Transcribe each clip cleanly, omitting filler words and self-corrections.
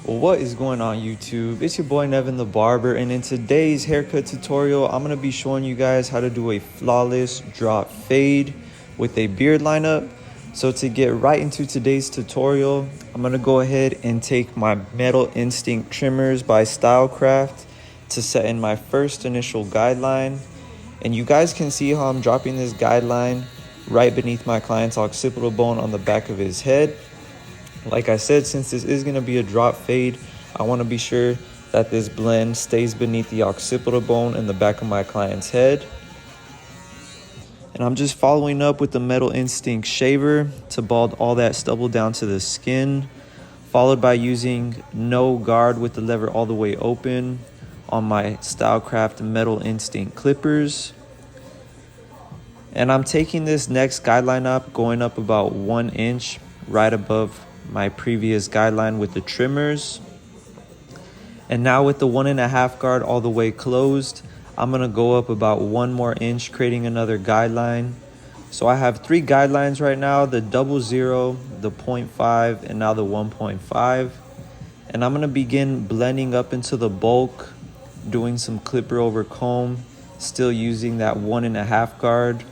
Well, what is going on YouTube? It's your boy NevinTheBarber, and in today's haircut tutorial, I'm going to be showing you guys how to do a flawless drop fade with a beard lineup. So to get right into today's tutorial, I'm going to go ahead and take my Metal Instinct trimmers by Stylecraft to set in my first initial guideline. And you guys can see how I'm dropping this guideline right beneath my client's occipital bone on the back of his head. Like I said, since this is going to be a drop fade, I want to be sure that this blend stays beneath the occipital bone in the back of my client's head. And I'm just following up with the Metal Instinct shaver to bald all that stubble down to the skin, followed by using no guard with the lever all the way open on my Stylecraft Metal Instinct clippers. And I'm taking this next guideline up, going up about 1 inch right above my previous guideline with the trimmers. And now with the 1.5 guard all the way closed, I'm gonna go up about 1 more inch, creating another guideline. So I have 3 guidelines right now: the 00, the 0.5, and now the 1.5. And I'm gonna begin blending up into the bulk, doing some clipper over comb, still using that 1.5 guard.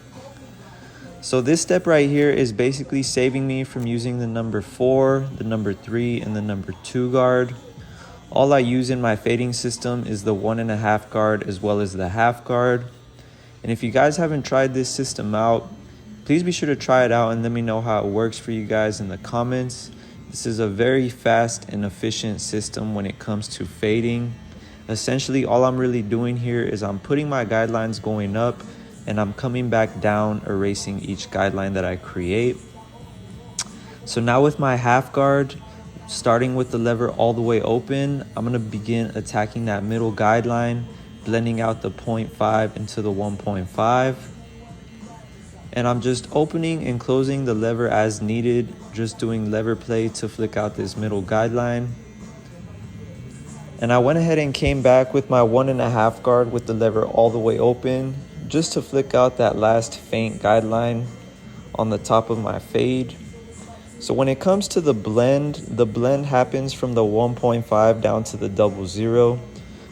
So this step right here is basically saving me from using the number 4, the number 3, and the number 2 guard. All I use in my fading system is the 1.5 guard as well as the half guard. And if you guys haven't tried this system out, please be sure to try it out and let me know how it works for you guys in the comments. This is a very fast and efficient system when it comes to fading. Essentially, all I'm really doing here is I'm putting my guidelines going up and I'm coming back down, erasing each guideline that I create. So now with my half guard, starting with the lever all the way open, I'm gonna begin attacking that middle guideline, blending out the 0.5 into the 1.5. And I'm just opening and closing the lever as needed, just doing lever play to flick out this middle guideline. And I went ahead and came back with my 1.5 guard with the lever all the way open, just to flick out that last faint guideline on the top of my fade. So when it comes to the blend happens from the 1.5 down to the 00.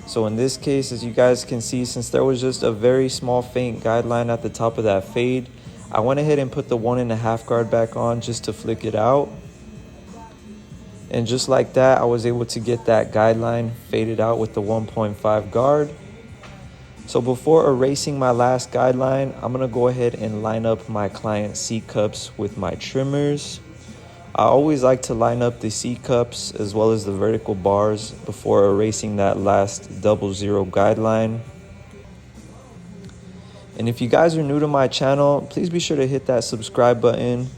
So in this case, as you guys can see, since there was just a very small faint guideline at the top of that fade, I went ahead and put the 1.5 guard back on just to flick it out. And just like that, I was able to get that guideline faded out with the 1.5 guard. So before erasing my last guideline, I'm gonna go ahead and line up my client C cups with my trimmers. I always like to line up the C cups as well as the vertical bars before erasing that last 00 guideline. And if you guys are new to my channel, please be sure to hit that subscribe button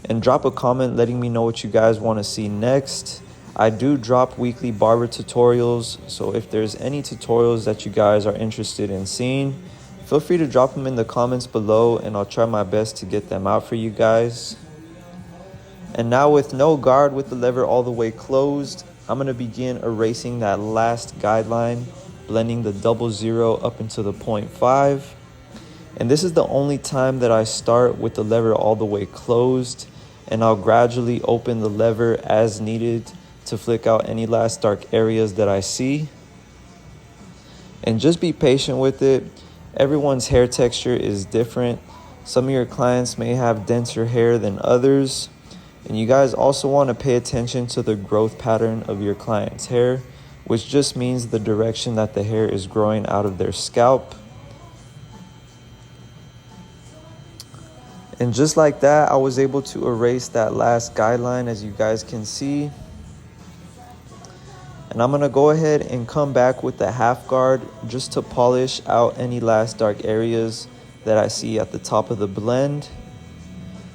and drop a comment letting me know what you guys want to see next. I do drop weekly barber tutorials, so if there's any tutorials that you guys are interested in seeing, feel free to drop them in the comments below and I'll try my best to get them out for you guys. And now with no guard with the lever all the way closed, I'm going to begin erasing that last guideline, blending the 00 up into the 0.5. And this is the only time that I start with the lever all the way closed, and I'll gradually open the lever as needed to flick out any last dark areas that I see. And just be patient with it. Everyone's hair texture is different. Some of your clients may have denser hair than others. And you guys also want to pay attention to the growth pattern of your client's hair, which just means the direction that the hair is growing out of their scalp. And just like that, I was able to erase that last guideline, as you guys can see. And I'm gonna go ahead and come back with the half guard just to polish out any last dark areas that I see at the top of the blend.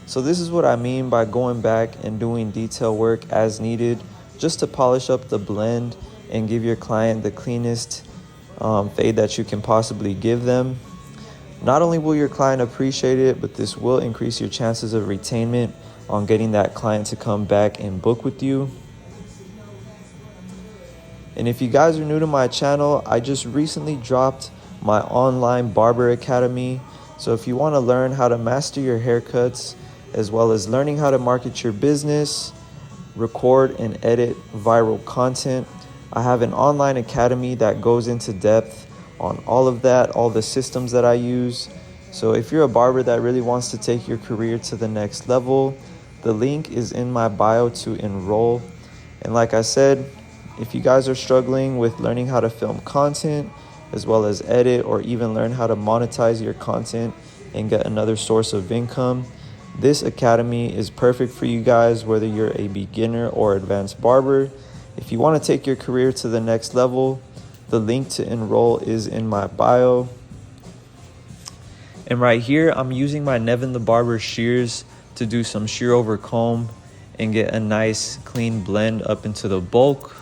So this is what I mean by going back and doing detail work as needed, just to polish up the blend and give your client the cleanest fade that you can possibly give them. Not only will your client appreciate it, but this will increase your chances of retainment on getting that client to come back and book with you. And if you guys are new to my channel, I just recently dropped my online barber academy. So if you want to learn how to master your haircuts, as well as learning how to market your business, record and edit viral content. I have an online academy that goes into depth on all of that, all the systems that I use. So if you're a barber that really wants to take your career to the next level, the link is in my bio to enroll. And like I said, if you guys are struggling with learning how to film content, as well as edit, or even learn how to monetize your content and get another source of income, this academy is perfect for you guys, whether you're a beginner or advanced barber. If you want to take your career to the next level, the link to enroll is in my bio. And right here, I'm using my NevinTheBarber shears to do some shear over comb and get a nice clean blend up into the bulk.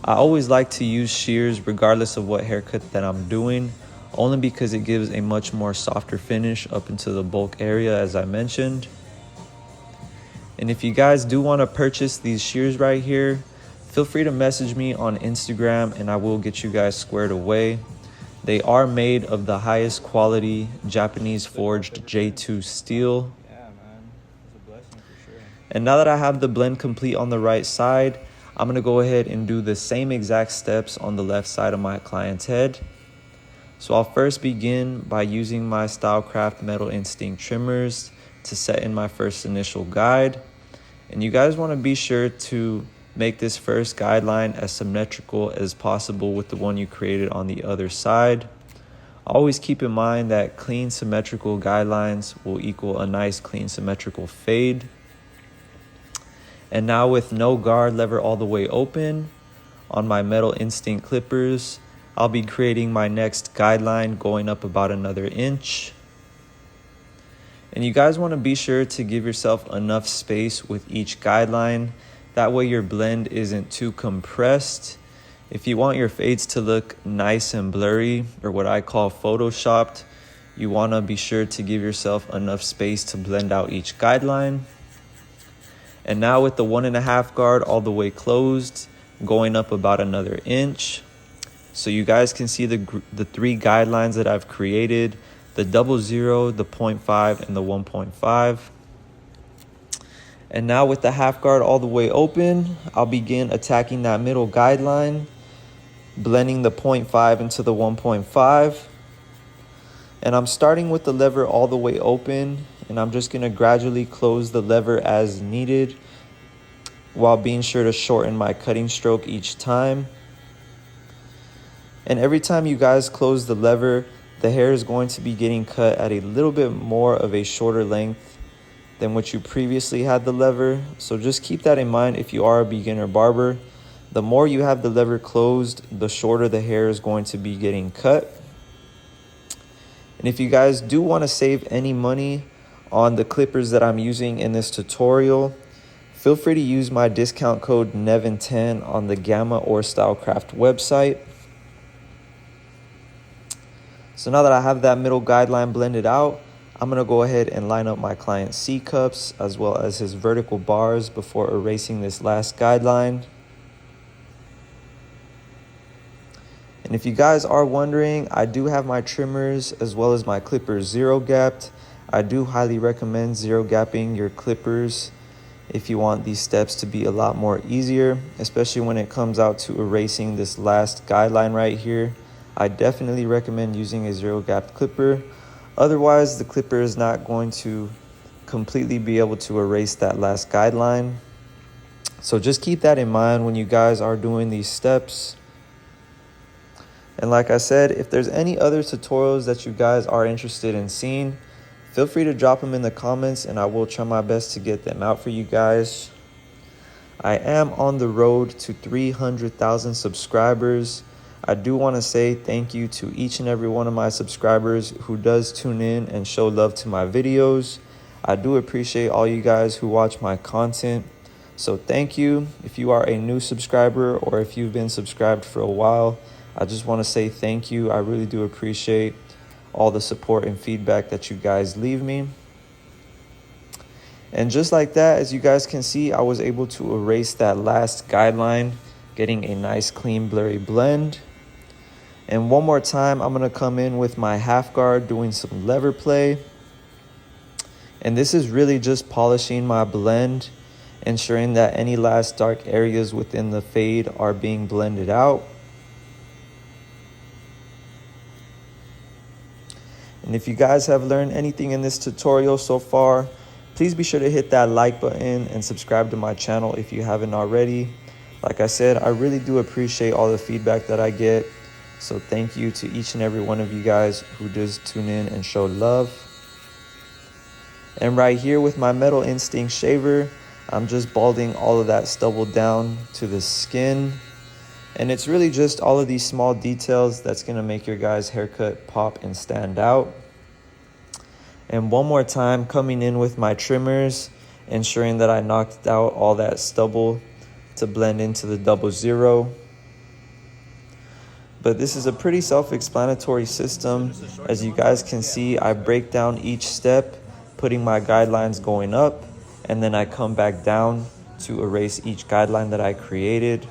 I always like to use shears regardless of what haircut that I'm doing, only because it gives a much more softer finish up into the bulk area, as I mentioned. And if you guys do want to purchase these shears right here, feel free to message me on Instagram and I will get you guys squared away. They are made of the highest quality Japanese forged J2 steel. Yeah, man. It's a blessing for sure. And now that I have the blend complete on the right side, I'm going to go ahead and do the same exact steps on the left side of my client's head. So I'll first begin by using my Stylecraft Metal Instinct trimmers to set in my first initial guide. And you guys want to be sure to make this first guideline as symmetrical as possible with the one you created on the other side. Always keep in mind that clean symmetrical guidelines will equal a nice clean symmetrical fade. And now with no guard lever all the way open, on my Metal Instinct clippers, I'll be creating my next guideline going up about another inch. And you guys want to be sure to give yourself enough space with each guideline. That way your blend isn't too compressed. If you want your fades to look nice and blurry, or what I call photoshopped, you want to be sure to give yourself enough space to blend out each guideline. And now with the 1.5 guard all the way closed, going up about another inch. So you guys can see the 3 guidelines that I've created, the 00, the 0.5, and the 1.5. And now with the half guard all the way open, I'll begin attacking that middle guideline, blending the 0.5 into the 1.5. And I'm starting with the lever all the way open, and I'm just going to gradually close the lever as needed while being sure to shorten my cutting stroke each time. And every time you guys close the lever, the hair is going to be getting cut at a little bit more of a shorter length than what you previously had the lever. So just keep that in mind if you are a beginner barber. The more you have the lever closed, the shorter the hair is going to be getting cut. And if you guys do want to save any money on the clippers that I'm using in this tutorial, feel free to use my discount code NEVIN10 on the Gamma or Stylecraft website. So now that I have that middle guideline blended out, I'm going to go ahead and line up my client's C-cups as well as his vertical bars before erasing this last guideline. And if you guys are wondering, I do have my trimmers as well as my clippers zero gapped. I do highly recommend zero gapping your clippers if you want these steps to be a lot more easier, especially when it comes out to erasing this last guideline right here. I definitely recommend using a zero gapped clipper. Otherwise, the clipper is not going to completely be able to erase that last guideline. So just keep that in mind when you guys are doing these steps. And like I said, if there's any other tutorials that you guys are interested in seeing, feel free to drop them in the comments and I will try my best to get them out for you guys. I am on the road to 300,000 subscribers. I do want to say thank you to each and every one of my subscribers who does tune in and show love to my videos. I do appreciate all you guys who watch my content. So thank you. If you are a new subscriber or if you've been subscribed for a while, I just want to say thank you. I really do appreciate all the support and feedback that you guys leave me. And just like that, as you guys can see, I was able to erase that last guideline, getting a nice clean blurry blend. And one more time, I'm going to come in with my half guard doing some lever play. And this is really just polishing my blend ensuring that any last dark areas within the fade are being blended out. And if you guys have learned anything in this tutorial so far, please be sure to hit that like button and subscribe to my channel if you haven't already. Like I said, I really do appreciate all the feedback that I get. So thank you to each and every one of you guys who does tune in and show love. And right here with my Metal Instinct shaver, I'm just balding all of that stubble down to the skin. And it's really just all of these small details that's going to make your guys' haircut pop and stand out. And one more time, coming in with my trimmers, ensuring that I knocked out all that stubble to blend into the 00. But this is a pretty self-explanatory system. As you guys can see, I break down each step, putting my guidelines going up, and then I come back down to erase each guideline that I created.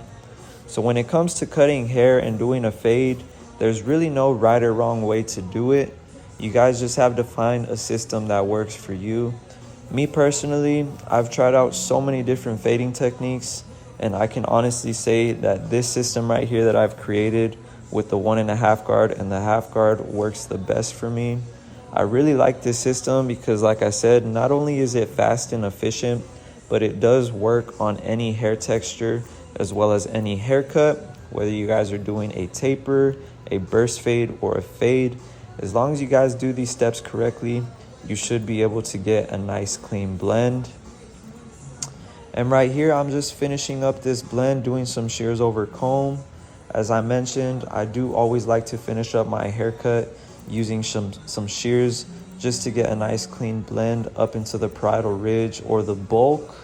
So when it comes to cutting hair and doing a fade, there's really no right or wrong way to do it. You guys just have to find a system that works for you. Me personally, I've tried out so many different fading techniques, and I can honestly say that this system right here that I've created with the 1.5 guard and the half guard works the best for me. I really like this system because, like I said, not only is it fast and efficient, but it does work on any hair texture as well as any haircut, whether you guys are doing a taper, a burst fade, or a fade. As long as you guys do these steps correctly, you should be able to get a nice clean blend. And right here, I'm just finishing up this blend, doing some shears over comb. As I mentioned, I do always like to finish up my haircut using some shears just to get a nice clean blend up into the parietal ridge or the bulk.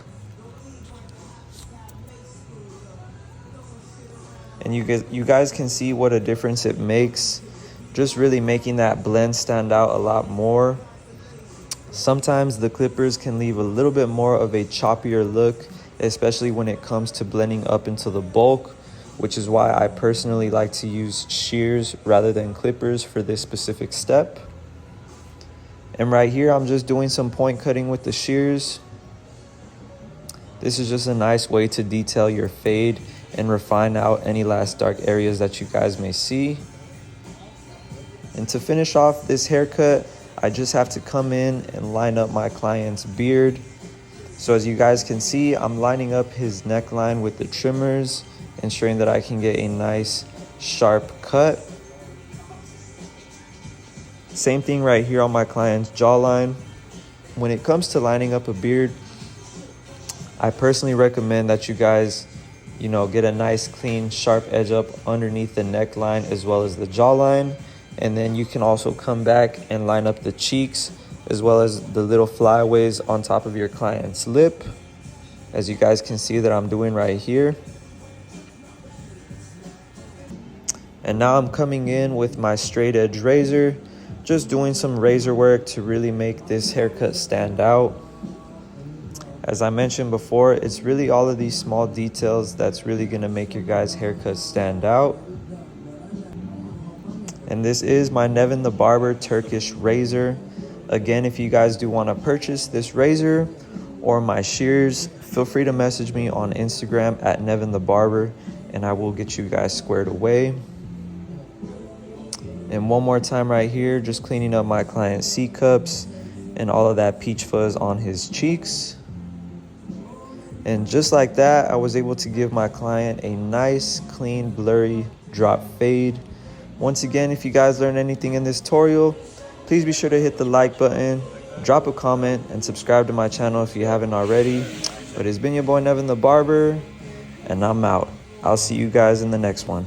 And you guys can see what a difference it makes, just really making that blend stand out a lot more. Sometimes the clippers can leave a little bit more of a choppier look, especially when it comes to blending up into the bulk, which is why I personally like to use shears rather than clippers for this specific step. And right here, I'm just doing some point cutting with the shears. This is just a nice way to detail your fade and refine out any last dark areas that you guys may see. And to finish off this haircut, I just have to come in and line up my client's beard. So as you guys can see, I'm lining up his neckline with the trimmers, ensuring that I can get a nice sharp cut. Same thing right here on my client's jawline. When it comes to lining up a beard, I personally recommend that you guys get a nice clean sharp edge up underneath the neckline as well as the jawline. And then you can also come back and line up the cheeks as well as the little flyaways on top of your client's lip, as you guys can see that I'm doing right here. And now I'm coming in with my straight edge razor, just doing some razor work to really make this haircut stand out. As I mentioned before, it's really all of these small details that's really gonna make your guys' haircut stand out. And this is my NevinTheBarber Turkish razor. Again, if you guys do want to purchase this razor or my shears, feel free to message me on Instagram at NevinTheBarber, and I will get you guys squared away. And one more time right here, just cleaning up my client's C-cups and all of that peach fuzz on his cheeks. And just like that, I was able to give my client a nice, clean, blurry drop fade. Once again, if you guys learned anything in this tutorial, please be sure to hit the like button, drop a comment, and subscribe to my channel if you haven't already. But it's been your boy NevinTheBarber, and I'm out. I'll see you guys in the next one.